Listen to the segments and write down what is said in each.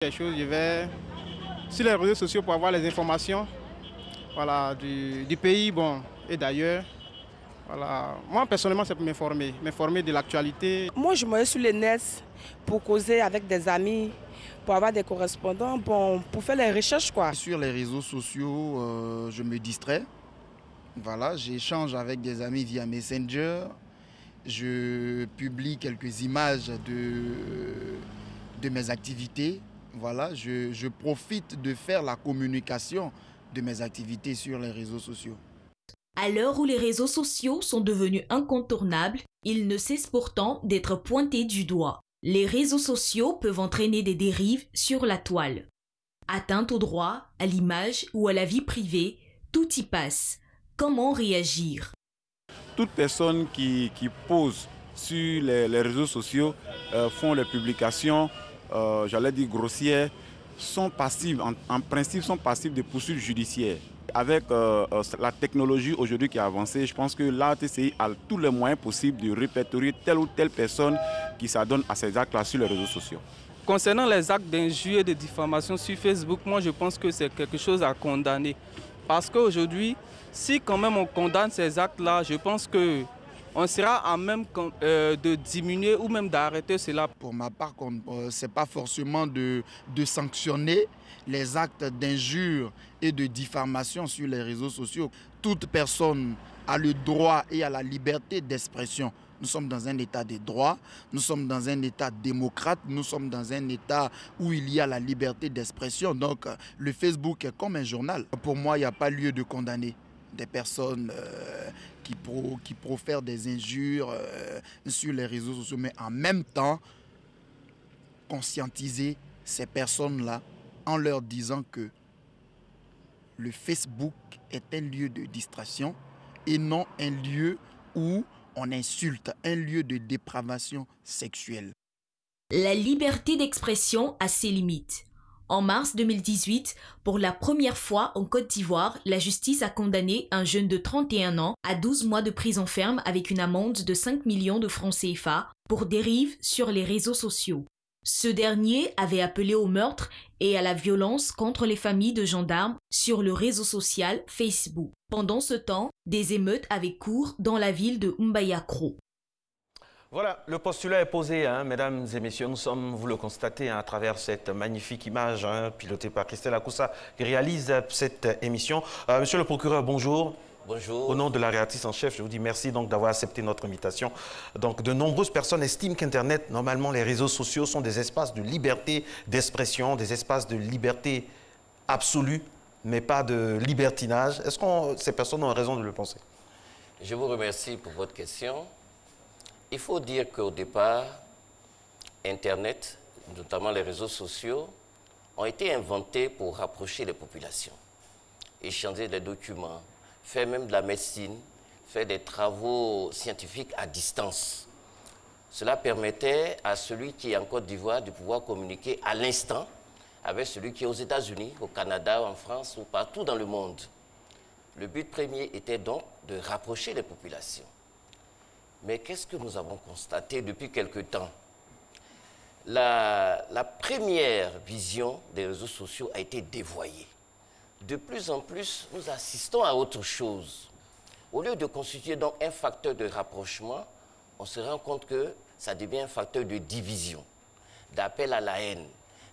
Des choses, je vais sur les réseaux sociaux pour avoir les informations, voilà, du pays, bon, et d'ailleurs. Voilà. Moi, personnellement, c'est pour m'informer de l'actualité. Moi, je me mets sur le net pour causer avec des amis, pour avoir des correspondants, bon, pour faire les recherches, quoi. Sur les réseaux sociaux, je me distrais. Voilà, j'échange avec des amis via Messenger. Je publie quelques images de mes activités. Voilà, je profite de faire la communication de mes activités sur les réseaux sociaux. À l'heure où les réseaux sociaux sont devenus incontournables, ils ne cessent pourtant d'être pointés du doigt. Les réseaux sociaux peuvent entraîner des dérives sur la toile. Atteinte au droit, à l'image ou à la vie privée, tout y passe. Comment réagir? Toute personne qui pose sur les réseaux sociaux, font les publications, j'allais dire grossières, sont passives, en principe sont passives de poursuites judiciaires. Avec la technologie aujourd'hui qui a avancé, je pense que l'ATCI a tous les moyens possibles de répertorier telle ou telle personne qui s'adonne à ces actes-là sur les réseaux sociaux. Concernant les actes d'injure et de diffamation sur Facebook, moi je pense que c'est quelque chose à condamner. Parce qu'aujourd'hui, si quand même on condamne ces actes-là, je pense qu'on sera à même de diminuer ou même d'arrêter cela. Pour ma part, ce n'est pas forcément de sanctionner les actes d'injure et de diffamation sur les réseaux sociaux. Toute personne a le droit et a la liberté d'expression. Nous sommes dans un état de droit, nous sommes dans un état démocrate, nous sommes dans un état où il y a la liberté d'expression. Donc le Facebook est comme un journal. Pour moi, il n'y a pas lieu de condamner des personnes qui profèrent des injures sur les réseaux sociaux, mais en même temps, conscientiser ces personnes-là en leur disant que le Facebook est un lieu de distraction et non un lieu où on insulte, un lieu de dépravation sexuelle. La liberté d'expression a ses limites. En mars 2018, pour la première fois en Côte d'Ivoire, la justice a condamné un jeune de 31 ans à 12 mois de prison ferme avec une amende de 5 millions de francs CFA pour dérive sur les réseaux sociaux. Ce dernier avait appelé au meurtre et à la violence contre les familles de gendarmes sur le réseau social Facebook. Pendant ce temps, des émeutes avaient cours dans la ville de Mbayakro. Voilà, le postulat est posé, mesdames et messieurs. Nous sommes, vous le constatez, à travers cette magnifique image pilotée par Christelle Akoussa qui réalise cette émission. Monsieur le procureur, bonjour. Bonjour. Au nom de la rédactrice en chef, je vous dis merci d'avoir accepté notre invitation. Donc, de nombreuses personnes estiment qu'Internet, normalement, les réseaux sociaux sont des espaces de liberté d'expression, des espaces de liberté absolue, mais pas de libertinage. Est-ce que ces personnes ont raison de le penser? Je vous remercie pour votre question. Il faut dire qu'au départ, Internet, notamment les réseaux sociaux, ont été inventés pour rapprocher les populations, échanger des documents, faire même de la médecine, faire des travaux scientifiques à distance. Cela permettait à celui qui est en Côte d'Ivoire de pouvoir communiquer à l'instant avec celui qui est aux États-Unis, au Canada, en France ou partout dans le monde. Le but premier était donc de rapprocher les populations. Mais qu'est-ce que nous avons constaté depuis quelque temps? La première vision des réseaux sociaux a été dévoyée. De plus en plus, nous assistons à autre chose. Au lieu de constituer donc un facteur de rapprochement, on se rend compte que ça devient un facteur de division, d'appel à la haine,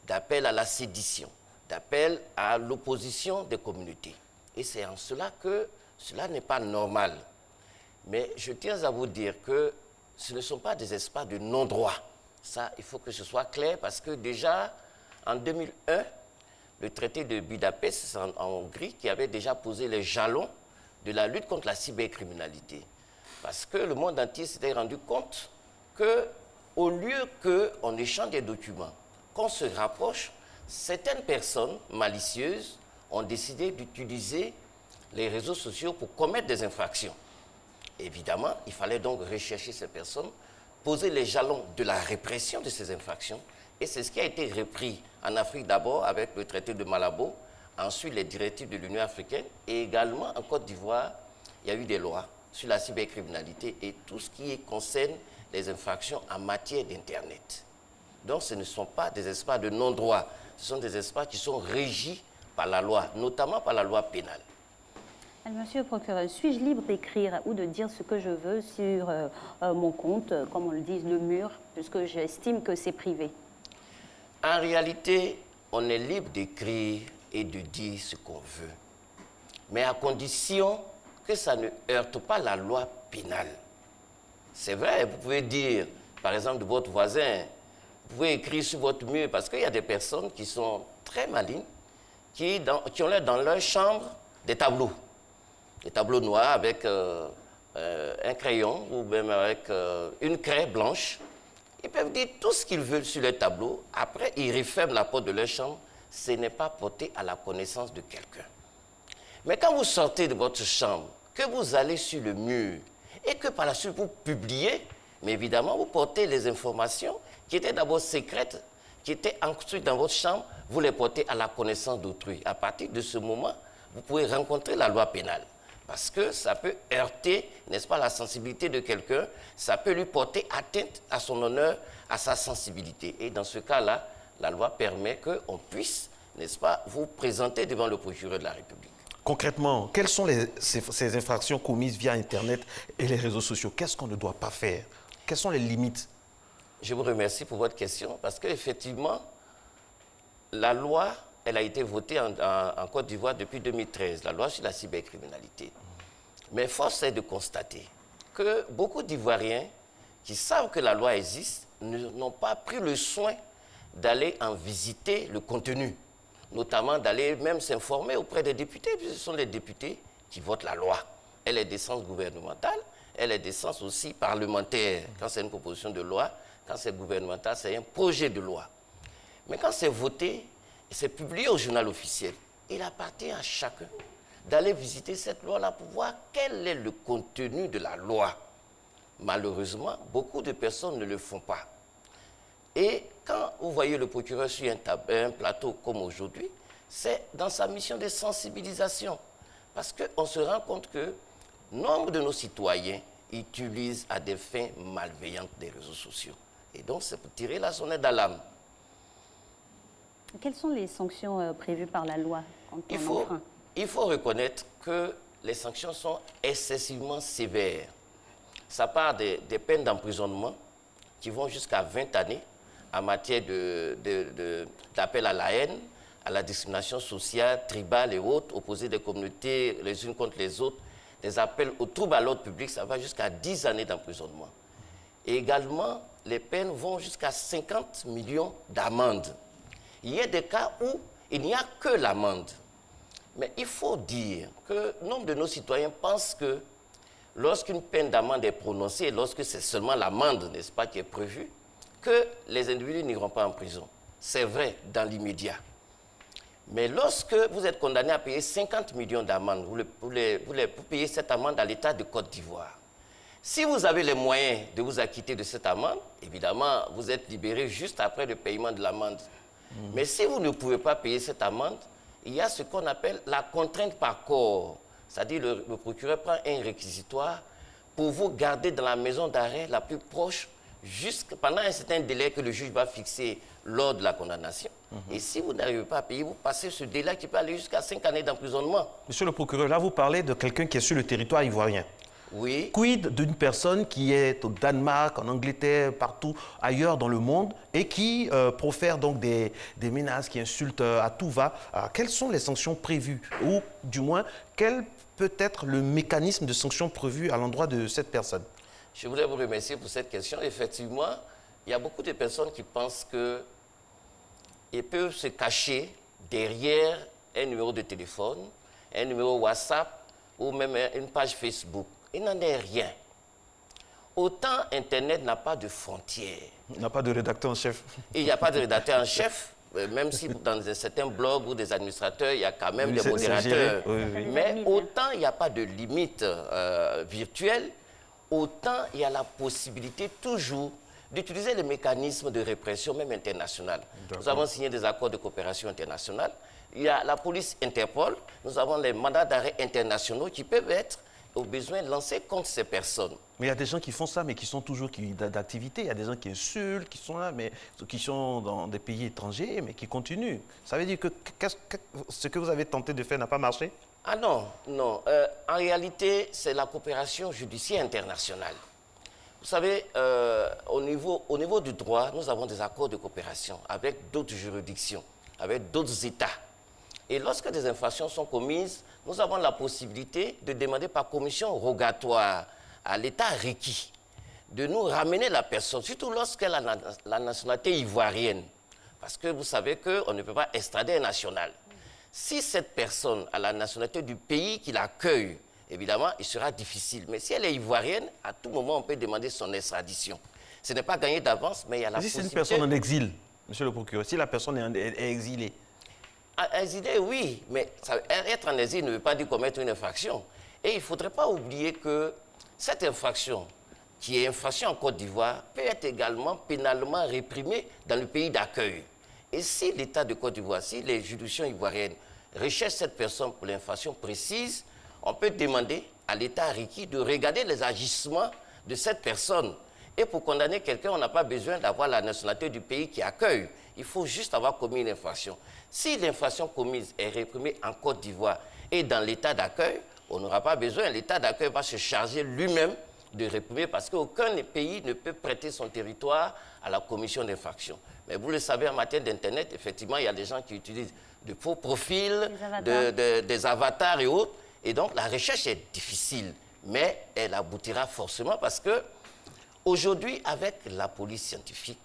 d'appel à la sédition, d'appel à l'opposition des communautés. Et c'est en cela que cela n'est pas normal. Mais je tiens à vous dire que ce ne sont pas des espaces de non-droit. Ça, il faut que ce soit clair parce que déjà, en 2001, le traité de Budapest en Hongrie qui avait déjà posé les jalons de la lutte contre la cybercriminalité. Parce que le monde entier s'était rendu compte qu'au lieu qu'on échange des documents, qu'on se rapproche, certaines personnes malicieuses ont décidé d'utiliser les réseaux sociaux pour commettre des infractions. Évidemment, il fallait donc rechercher ces personnes, poser les jalons de la répression de ces infractions. Et c'est ce qui a été repris en Afrique d'abord avec le traité de Malabo, ensuite les directives de l'Union africaine et également en Côte d'Ivoire, il y a eu des lois sur la cybercriminalité et tout ce qui concerne les infractions en matière d'Internet. Donc ce ne sont pas des espaces de non-droit, ce sont des espaces qui sont régis par la loi, notamment par la loi pénale. Monsieur le procureur, suis-je libre d'écrire ou de dire ce que je veux sur mon compte, comme on le dit, le mur, puisque j'estime que c'est privé? En réalité, on est libre d'écrire et de dire ce qu'on veut, mais à condition que ça ne heurte pas la loi pénale. C'est vrai, vous pouvez dire, par exemple, de votre voisin, vous pouvez écrire sur votre mur, parce qu'il y a des personnes qui sont très malignes, qui ont dans leur chambre des tableaux noirs avec un crayon ou même avec une craie blanche. Ils peuvent dire tout ce qu'ils veulent sur les tableaux. Après, ils referment la porte de leur chambre. Ce n'est pas porté à la connaissance de quelqu'un. Mais quand vous sortez de votre chambre, que vous allez sur le mur et que par la suite vous publiez, mais évidemment, vous portez les informations qui étaient d'abord secrètes, qui étaient ensuite dans votre chambre, vous les portez à la connaissance d'autrui. À partir de ce moment, vous pouvez rencontrer la loi pénale. Parce que ça peut heurter, n'est-ce pas, la sensibilité de quelqu'un, ça peut lui porter atteinte à son honneur, à sa sensibilité. Et dans ce cas-là, la loi permet qu'on puisse, n'est-ce pas, vous présenter devant le procureur de la République. Concrètement, quelles sont ces infractions commises via Internet et les réseaux sociaux? Qu'est-ce qu'on ne doit pas faire? Quelles sont les limites? Je vous remercie pour votre question, parce qu'effectivement, la loi, elle a été votée en Côte d'Ivoire depuis 2013, la loi sur la cybercriminalité. Mais force est de constater que beaucoup d'Ivoiriens qui savent que la loi existe n'ont pas pris le soin d'aller en visiter le contenu, notamment d'aller même s'informer auprès des députés, puisque ce sont les députés qui votent la loi. Elle est d'essence gouvernementale, elle est d'essence aussi parlementaire. Quand c'est une proposition de loi, quand c'est gouvernemental, c'est un projet de loi. Mais quand c'est voté, c'est publié au journal officiel. Il appartient à chacun d'aller visiter cette loi-là pour voir quel est le contenu de la loi. Malheureusement, beaucoup de personnes ne le font pas. Et quand vous voyez le procureur sur un plateau comme aujourd'hui, c'est dans sa mission de sensibilisation. Parce qu'on se rend compte que nombre de nos citoyens utilisent à des fins malveillantes des réseaux sociaux. Et donc, c'est pour tirer la sonnette d'alarme. Quelles sont les sanctions prévues par la loi quand on enfreint? Il faut reconnaître que les sanctions sont excessivement sévères. Ça part des peines d'emprisonnement qui vont jusqu'à 20 années en matière d'appel à la haine, à la discrimination sociale, tribale et autres, opposer des communautés les unes contre les autres, des appels au trouble à l'ordre public, ça va jusqu'à 10 années d'emprisonnement. Et également, les peines vont jusqu'à 50 millions d'amendes. Il y a des cas où il n'y a que l'amende. Mais il faut dire que nombre de nos citoyens pensent que lorsqu'une peine d'amende est prononcée, lorsque c'est seulement l'amende, n'est-ce pas, qui est prévue, que les individus n'iront pas en prison. C'est vrai dans l'immédiat. Mais lorsque vous êtes condamné à payer 50 millions d'amendes, vous payez cette amende à l'État de Côte d'Ivoire. Si vous avez les moyens de vous acquitter de cette amende, évidemment, vous êtes libéré juste après le paiement de l'amende. Mais si vous ne pouvez pas payer cette amende, il y a ce qu'on appelle la contrainte par corps. C'est-à-dire le procureur prend un réquisitoire pour vous garder dans la maison d'arrêt la plus proche pendant un certain délai que le juge va fixer lors de la condamnation. Et si vous n'arrivez pas à payer, vous passez ce délai qui peut aller jusqu'à 5 années d'emprisonnement. Monsieur le procureur, là vous parlez de quelqu'un qui est sur le territoire ivoirien. Oui. Quid d'une personne qui est au Danemark, en Angleterre, partout ailleurs dans le monde et qui profère donc des menaces, qui insulte à tout va. Alors, quelles sont les sanctions prévues? Ou du moins, quel peut être le mécanisme de sanctions prévu à l'endroit de cette personne? Je voudrais vous remercier pour cette question. Effectivement, il y a beaucoup de personnes qui pensent qu'ils peuvent se cacher derrière un numéro de téléphone, un numéro WhatsApp ou même une page Facebook. Il n'en est rien. Autant Internet n'a pas de frontières. Il n'a pas de rédacteur en chef. Il n'y a pas de rédacteur en chef, même si dans certains blogs ou des administrateurs, il y a quand même des modérateurs. Mais autant il n'y a pas de limite virtuelle, autant il y a la possibilité toujours d'utiliser les mécanismes de répression, même internationale. Nous avons signé des accords de coopération internationale. Il y a la police Interpol, nous avons les mandats d'arrêt internationaux qui peuvent être au besoin lancées contre ces personnes. Mais il y a des gens qui font ça, mais qui sont toujours d'activité. Il y a des gens qui insultent, qui sont là, mais qui sont dans des pays étrangers, mais qui continuent. Ça veut dire que ce que vous avez tenté de faire n'a pas marché? Ah non, non. En réalité, c'est la coopération judiciaire internationale. Vous savez, au niveau du droit, nous avons des accords de coopération avec d'autres juridictions, avec d'autres États. Et lorsque des infractions sont commises, nous avons la possibilité de demander par commission rogatoire à l'État requis de nous ramener la personne, surtout lorsqu'elle a la nationalité ivoirienne. Parce que vous savez qu'on ne peut pas extrader un national. Si cette personne a la nationalité du pays qui l'accueille, évidemment, il sera difficile. Mais si elle est ivoirienne, à tout moment, on peut demander son extradition. Ce n'est pas gagné d'avance, mais il y a la possibilité... Si c'est une personne en exil, monsieur le procureur, si la personne est exilée? Exilée, oui, mais être en exil ne veut pas dire commettre une infraction. Et il ne faudrait pas oublier que cette infraction, qui est infraction en Côte d'Ivoire, peut être également pénalement réprimée dans le pays d'accueil. Et si l'État de Côte d'Ivoire, si les juridictions ivoiriennes recherchent cette personne pour l'infraction précise, on peut demander à l'État requis de regarder les agissements de cette personne. Et pour condamner quelqu'un, on n'a pas besoin d'avoir la nationalité du pays qui accueille. Il faut juste avoir commis une infraction. Si l'infraction commise est réprimée en Côte d'Ivoire et dans l'État d'accueil, on n'aura pas besoin. L'État d'accueil va se charger lui-même de réprimer parce qu'aucun pays ne peut prêter son territoire à la commission d'infraction. Mais vous le savez, en matière d'Internet, effectivement, il y a des gens qui utilisent de faux profils, des avatars et autres. Et donc, la recherche est difficile, mais elle aboutira forcément parce que aujourd'hui, avec la police scientifique,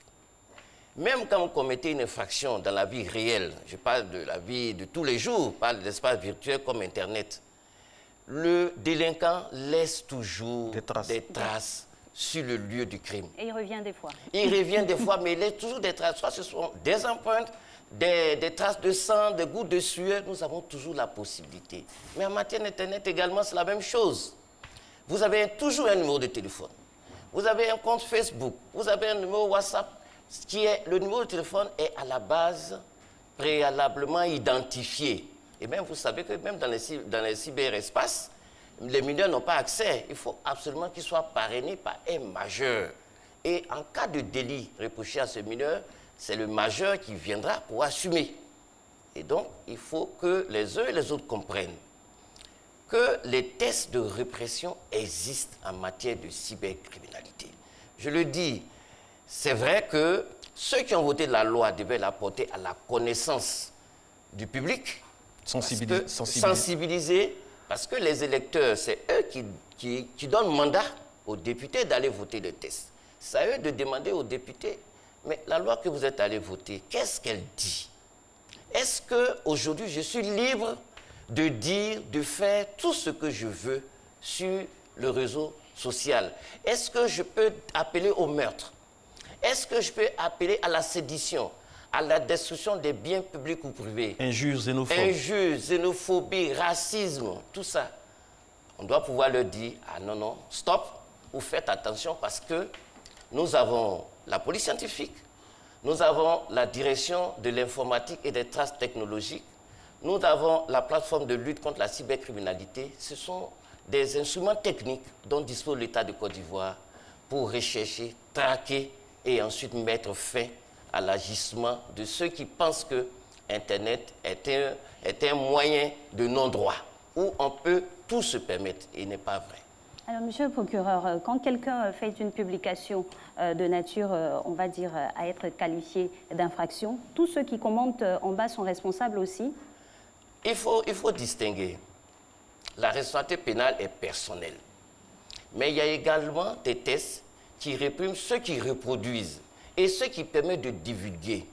même quand vous commettez une infraction dans la vie réelle, je parle de la vie de tous les jours, pas de l'espace virtuel comme Internet, le délinquant laisse toujours des traces sur le lieu du crime. Et il revient des fois. Il revient des fois, mais il laisse toujours des traces. Soit ce sont des empreintes, des traces de sang, des gouttes de sueur, nous avons toujours la possibilité. Mais en matière d'Internet également, c'est la même chose. Vous avez toujours un numéro de téléphone. Vous avez un compte Facebook. Vous avez un numéro WhatsApp. Le numéro de téléphone est à la base préalablement identifié. Et même, vous savez que même dans les cyberespaces, les mineurs n'ont pas accès. Il faut absolument qu'ils soient parrainés par un majeur. Et en cas de délit reproché à ce mineur, c'est le majeur qui viendra pour assumer. Et donc, il faut que les uns et les autres comprennent que les tests de répression existent en matière de cybercriminalité. Je le dis, c'est vrai que ceux qui ont voté la loi devaient la porter à la connaissance du public, sensibiliser, parce que les électeurs, c'est eux qui donnent mandat aux députés d'aller voter le test. C'est à eux de demander aux députés, mais la loi que vous êtes allé voter, qu'est-ce qu'elle dit? Est-ce qu'aujourd'hui, je suis libre de dire, de faire tout ce que je veux sur le réseau social? Est-ce que je peux appeler au meurtre? Est-ce que je peux appeler à la sédition, à la destruction des biens publics ou privés? Injures, xénophobie. Injures, xénophobie, racisme, tout ça. On doit pouvoir leur dire, ah non, non, stop, ou faites attention parce que nous avons la police scientifique, nous avons la direction de l'informatique et des traces technologiques, nous avons la plateforme de lutte contre la cybercriminalité. Ce sont des instruments techniques dont dispose l'État de Côte d'Ivoire pour rechercher, traquer et ensuite mettre fin à l'agissement de ceux qui pensent que Internet est un moyen de non-droit, où on peut tout se permettre, et il n'est pas vrai. Alors, monsieur le procureur, quand quelqu'un fait une publication de nature, on va dire, à être qualifiée d'infraction, tous ceux qui commentent en bas sont responsables aussi? Il faut distinguer. La responsabilité pénale est personnelle. Mais il y a également des tests qui répriment ceux qui reproduisent et ceux qui permettent de divulguer.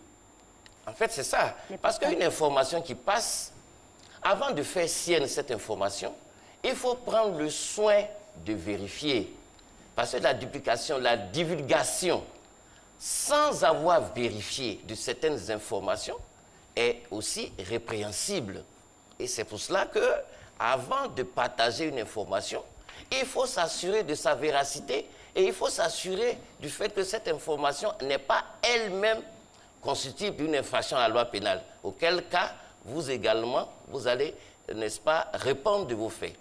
En fait, c'est ça. Parce qu'une information qui passe, avant de faire sienne cette information, il faut prendre le soin de vérifier. Parce que la duplication, la divulgation, sans avoir vérifié de certaines informations, est aussi répréhensible. Et c'est pour cela que, avant de partager une information, il faut s'assurer de sa véracité et il faut s'assurer du fait que cette information n'est pas elle-même constitutive d'une infraction à la loi pénale. Auquel cas, vous également, vous allez, n'est-ce pas, répondre de vos faits.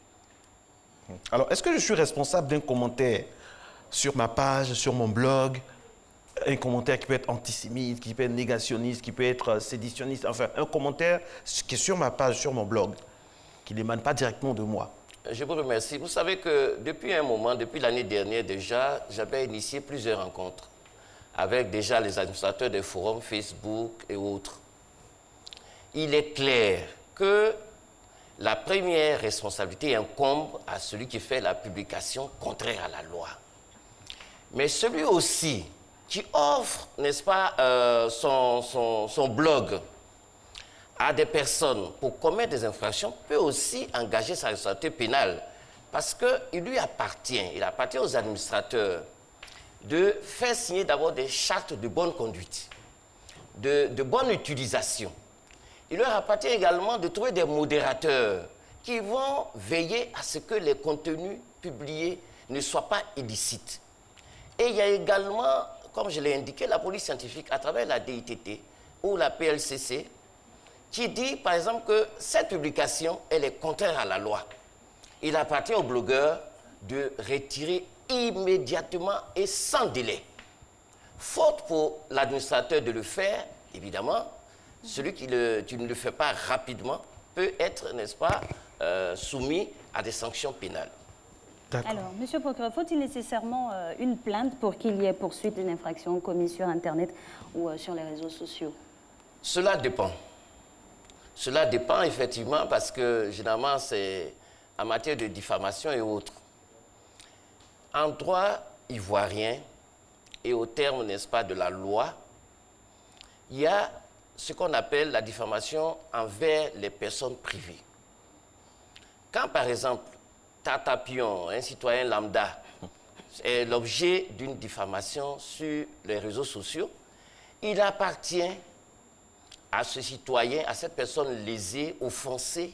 Alors, est-ce que je suis responsable d'un commentaire sur ma page, sur mon blog, un commentaire qui peut être antisémite, qui peut être négationniste, qui peut être séditionniste, enfin, un commentaire qui est sur ma page, sur mon blog, qui n'émane pas directement de moi? Je vous remercie. Vous savez que depuis un moment, depuis l'année dernière déjà, j'avais initié plusieurs rencontres avec déjà les administrateurs des forums Facebook et autres. Il est clair que la première responsabilité incombe à celui qui fait la publication contraire à la loi. Mais celui aussi qui offre, n'est-ce pas, son blog à des personnes pour commettre des infractions peut aussi engager sa responsabilité pénale. Parce qu'il lui appartient, il appartient aux administrateurs de faire signer d'abord des chartes de bonne conduite, de bonne utilisation. Il leur appartient également de trouver des modérateurs qui vont veiller à ce que les contenus publiés ne soient pas illicites. Et il y a également, comme je l'ai indiqué, la police scientifique à travers la DITT ou la PLCC qui dit, par exemple, que cette publication, elle est contraire à la loi. Il appartient aux blogueurs de retirer immédiatement et sans délai. Faute pour l'administrateur de le faire, évidemment, celui qui ne le fait pas rapidement peut être, n'est-ce pas, soumis à des sanctions pénales. Alors, monsieur le procureur, faut-il nécessairement une plainte pour qu'il y ait poursuite d'une infraction commise sur Internet ou sur les réseaux sociaux? Cela dépend. Cela dépend effectivement parce que généralement c'est en matière de diffamation et autres. En droit ivoirien et au terme, n'est-ce pas, de la loi, il y a ce qu'on appelle la diffamation envers les personnes privées. Quand par exemple, Tata Pion, un citoyen lambda, est l'objet d'une diffamation sur les réseaux sociaux, il appartient à ce citoyen, à cette personne lésée, offensée,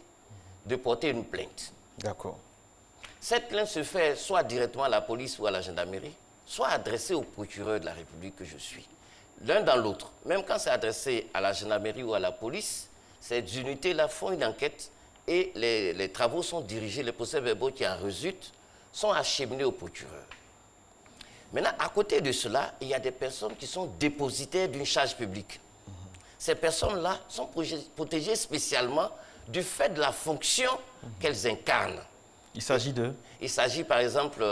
de porter une plainte. D'accord. Cette plainte se fait soit directement à la police ou à la gendarmerie, soit adressée au procureur de la République que je suis. L'un dans l'autre. Même quand c'est adressé à la gendarmerie ou à la police, ces unités-là font une enquête et les travaux sont dirigés, les procès-verbaux qui en résultent sont acheminés au procureur. Maintenant, à côté de cela, il y a des personnes qui sont dépositaires d'une charge publique. Ces personnes-là sont protégées spécialement du fait de la fonction qu'elles incarnent. Il s'agit de? Il s'agit par exemple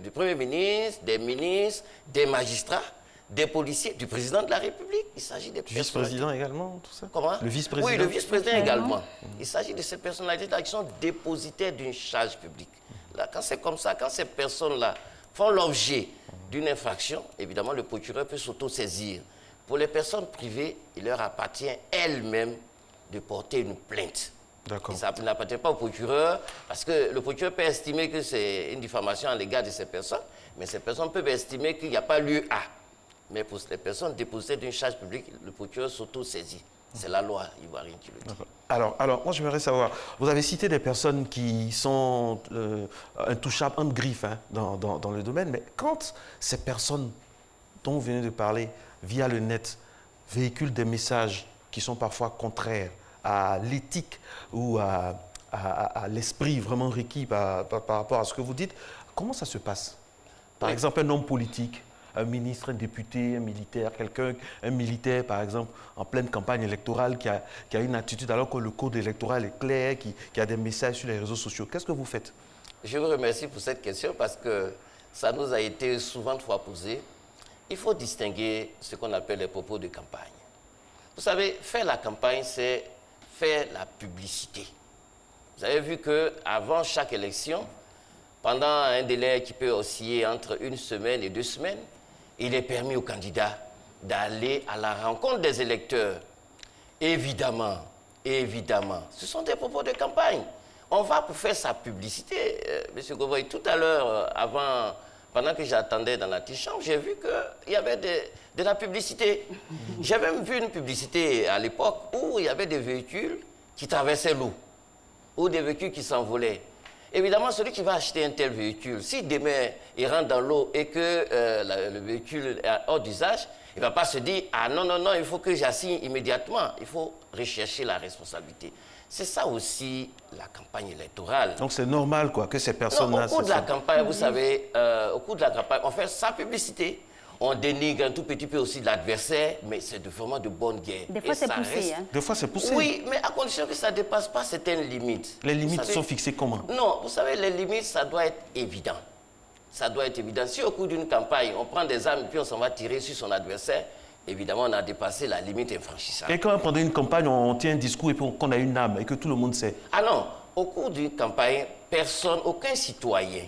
du Premier ministre, des ministres, des magistrats, des policiers, du président de la République. Il s'agit des personnes... Vice-président également, tout ça? Comment? Le vice-président? Oui, le vice-président également. Il s'agit de ces personnalités-là qui sont dépositaires d'une charge publique. Là, quand c'est comme ça, quand ces personnes-là font l'objet d'une infraction, évidemment, le procureur peut s'auto-saisir. Pour les personnes privées, il leur appartient elles-mêmes de porter une plainte. D'accord. Ça n'appartient pas au procureur, parce que le procureur peut estimer que c'est une diffamation à l'égard de ces personnes, mais ces personnes peuvent estimer qu'il n'y a pas lieu à. Mais pour les personnes déposées d'une charge publique, le procureur s'auto-saisit. C'est la loi ivoirienne qui le dit. Alors, moi, j'aimerais savoir, vous avez cité des personnes qui sont intouchables, en griffe hein, dans le domaine, mais quand ces personnes dont vous venez de parler, via le net, véhiculent des messages qui sont parfois contraires à l'éthique ou à l'esprit vraiment requis par rapport à ce que vous dites, comment ça se passe? Par exemple, un homme politique, un ministre, un député, un militaire, un militaire par exemple, en pleine campagne électorale qui a une attitude alors que le code électoral est clair, qui a des messages sur les réseaux sociaux. Qu'est-ce que vous faites? Je vous remercie pour cette question parce que ça nous a été souvent de fois posé. Il faut distinguer ce qu'on appelle les propos de campagne. Vous savez, faire la campagne, c'est faire la publicité. Vous avez vu qu'avant chaque élection, pendant un délai qui peut osciller entre 1 semaine et 2 semaines, il est permis aux candidats d'aller à la rencontre des électeurs. Évidemment, ce sont des propos de campagne. On va pour faire sa publicité. Monsieur Govoy, tout à l'heure, pendant que j'attendais dans l'antichambre, j'ai vu qu'il y avait de la publicité. J'ai même vu une publicité à l'époque où il y avait des véhicules qui traversaient l'eau ou des véhicules qui s'envolaient. Évidemment, celui qui va acheter un tel véhicule, si demain il rentre dans l'eau et que le véhicule est hors d'usage, Il ne va pas se dire, ah non, non, non, il faut que j'assigne immédiatement. Il faut rechercher la responsabilité. C'est ça aussi la campagne électorale. Donc c'est normal quoi, que ces personnes-là... Au cours de la campagne, vous savez, au cours de la campagne, on fait sa publicité. On dénigre un tout petit peu aussi l'adversaire, mais c'est vraiment de bonne guerre. Des fois, c'est poussé. Hein. Des fois, c'est poussé. Oui, mais à condition que ça ne dépasse pas certaines limites. Les limites sont fixées comment? Non, vous savez, les limites, ça doit être évident. Ça doit être évident. Si au cours d'une campagne, on prend des armes et puis on s'en va tirer sur son adversaire, évidemment, on a dépassé la limite infranchissable. Et quand pendant une campagne, on tient un discours et puis qu'on a une arme et que tout le monde sait? Ah non, au cours d'une campagne, personne, aucun citoyen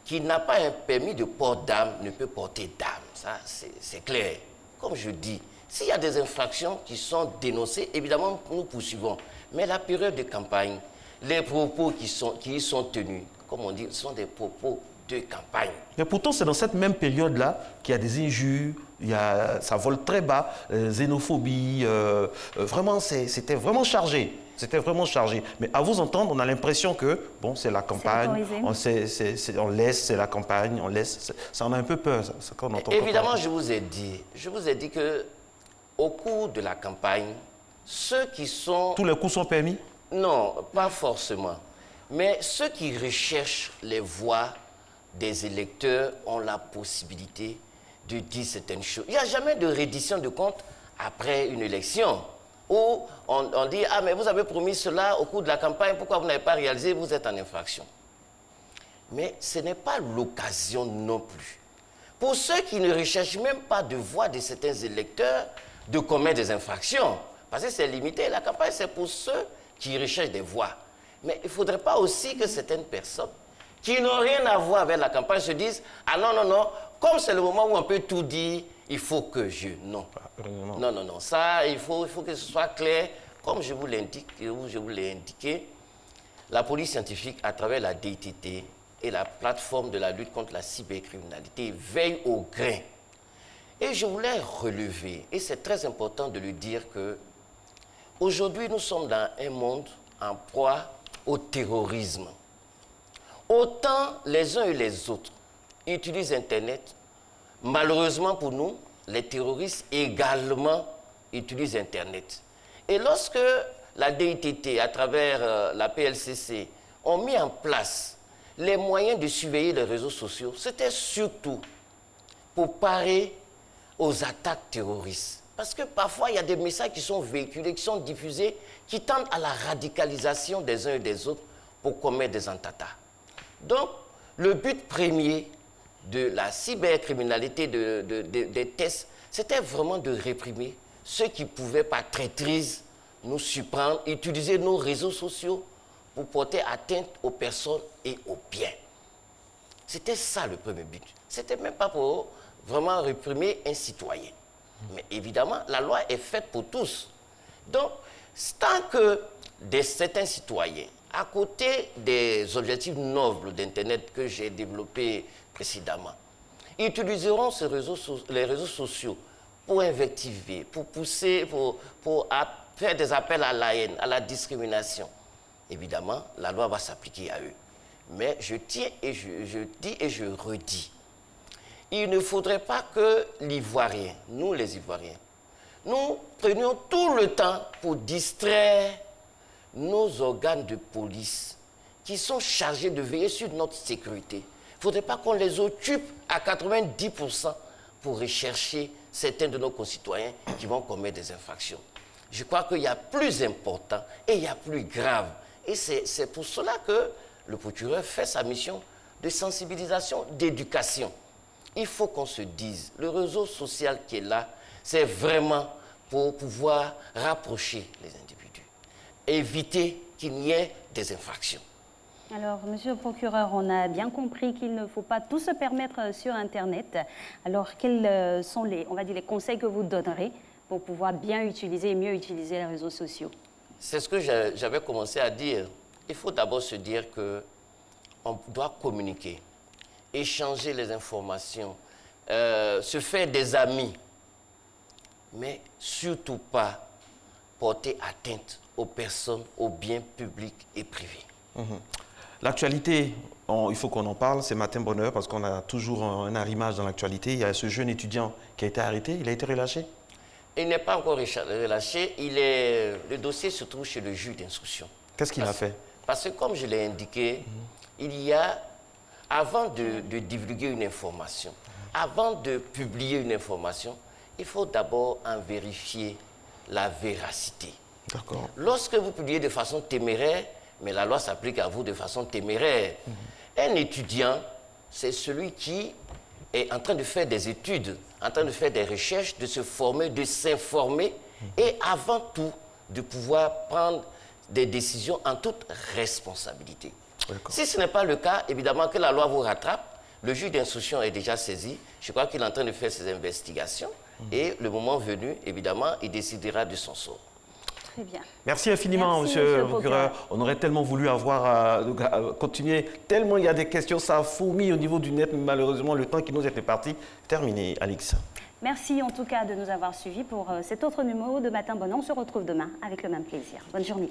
qui n'a pas un permis de port d'armes ne peut porter d'armes. Ça, c'est clair. Comme je dis, s'il y a des infractions qui sont dénoncées, évidemment, nous poursuivons. Mais la période de campagne, les propos qui y sont tenus, comme on dit, sont des propos de campagne. Mais pourtant, c'est dans cette même période-là qu'il y a des injures, ça vole très bas, xénophobie, vraiment, c'était vraiment chargé. C'était vraiment chargé. Mais à vous entendre, on a l'impression que, bon, c'est la campagne, on laisse, c'est la campagne, on laisse. Ça en a un peu peur, ça quand on entend. Évidemment, je vous ai dit que au cours de la campagne, ceux qui sont... Tous les coups sont permis? Non, pas forcément. Mais ceux qui recherchent les voix des électeurs ont la possibilité de dire certaines choses. Il n'y a jamais de reddition de compte après une élection. Où on dit, ah mais vous avez promis cela au cours de la campagne, pourquoi vous n'avez pas réalisé, vous êtes en infraction. Mais ce n'est pas l'occasion non plus. Pour ceux qui ne recherchent même pas de voix de certains électeurs, de commettre des infractions, parce que c'est limité, la campagne c'est pour ceux qui recherchent des voix. Mais il ne faudrait pas aussi que certaines personnes qui n'ont rien à voir avec la campagne se disent, ah non, non, non, comme c'est le moment où on peut tout dire, il faut que je... Non. Non, non, non. Ça, il faut que ce soit clair. Comme je vous l'ai indiqué, la police scientifique, à travers la DITT et la plateforme de la lutte contre la cybercriminalité, veille au grain. Et je voulais relever, et c'est très important de le dire, que aujourd'hui, nous sommes dans un monde en proie au terrorisme. Autant les uns et les autres utilisent Internet, malheureusement pour nous, les terroristes également utilisent Internet. Et lorsque la DITT, à travers la PLCC, ont mis en place les moyens de surveiller les réseaux sociaux, c'était surtout pour parer aux attaques terroristes. Parce que parfois, il y a des messages qui sont véhiculés, qui sont diffusés, qui tendent à la radicalisation des uns et des autres pour commettre des attentats. Donc, le but premier de la cybercriminalité, des tests, c'était vraiment de réprimer ceux qui pouvaient par traîtrise nous surprendre, utiliser nos réseaux sociaux pour porter atteinte aux personnes et aux biens. C'était ça le premier but. C'était même pas pour vraiment réprimer un citoyen. Mais évidemment, la loi est faite pour tous. Donc, tant que certains citoyens, à côté des objectifs nobles d'Internet que j'ai développés précédemment, utiliseront les réseaux sociaux pour invectiver, pour pousser, pour faire des appels à la haine, à la discrimination. Évidemment, la loi va s'appliquer à eux. Mais je tiens et je dis et je redis, il ne faudrait pas que l'Ivoirien, nous les Ivoiriens, nous prenions tout le temps pour distraire nos organes de police qui sont chargés de veiller sur notre sécurité. Il ne faudrait pas qu'on les occupe à 90% pour rechercher certains de nos concitoyens qui vont commettre des infractions. Je crois qu'il y a plus important et il y a plus grave. Et c'est pour cela que le procureur fait sa mission de sensibilisation, d'éducation. Il faut qu'on se dise, le réseau social qui est là, c'est vraiment pour pouvoir rapprocher les individus, éviter qu'il n'y ait des infractions. Alors, monsieur le procureur, on a bien compris qu'il ne faut pas tout se permettre sur Internet. Alors, quels sont les conseils que vous donnerez pour pouvoir bien utiliser et mieux utiliser les réseaux sociaux? C'est ce que j'avais commencé à dire. Il faut d'abord se dire qu'on doit communiquer, échanger les informations, se faire des amis, mais surtout pas porter atteinte aux personnes, aux biens publics et privés. L'actualité, il faut qu'on en parle, c'est Matin Bonheur, parce qu'on a toujours un arrimage dans l'actualité. Il y a ce jeune étudiant qui a été arrêté, il a été relâché? Il n'est pas encore relâché, le dossier se trouve chez le juge d'instruction. Qu'est-ce qu'il a fait? Parce que comme je l'ai indiqué, il y a, avant de divulguer une information, avant de publier une information, il faut d'abord en vérifier la véracité. D'accord. Lorsque vous publiez de façon téméraire, mais la loi s'applique à vous de façon téméraire. Un étudiant, c'est celui qui est en train de faire des études, en train de faire des recherches, de se former, de s'informer et avant tout, de pouvoir prendre des décisions en toute responsabilité. Si ce n'est pas le cas, évidemment que la loi vous rattrape, le juge d'instruction est déjà saisi, je crois qu'il est en train de faire ses investigations et le moment venu, évidemment, il décidera de son sort. Très bien. Merci infiniment, monsieur le procureur. On aurait tellement voulu avoir continué, tellement il y a des questions, ça a fourmi au niveau du net, mais malheureusement, le temps qui nous était parti, terminé, Alix. Merci en tout cas de nous avoir suivis pour cet autre numéro de Matin Bonheur. On se retrouve demain avec le même plaisir. Bonne journée.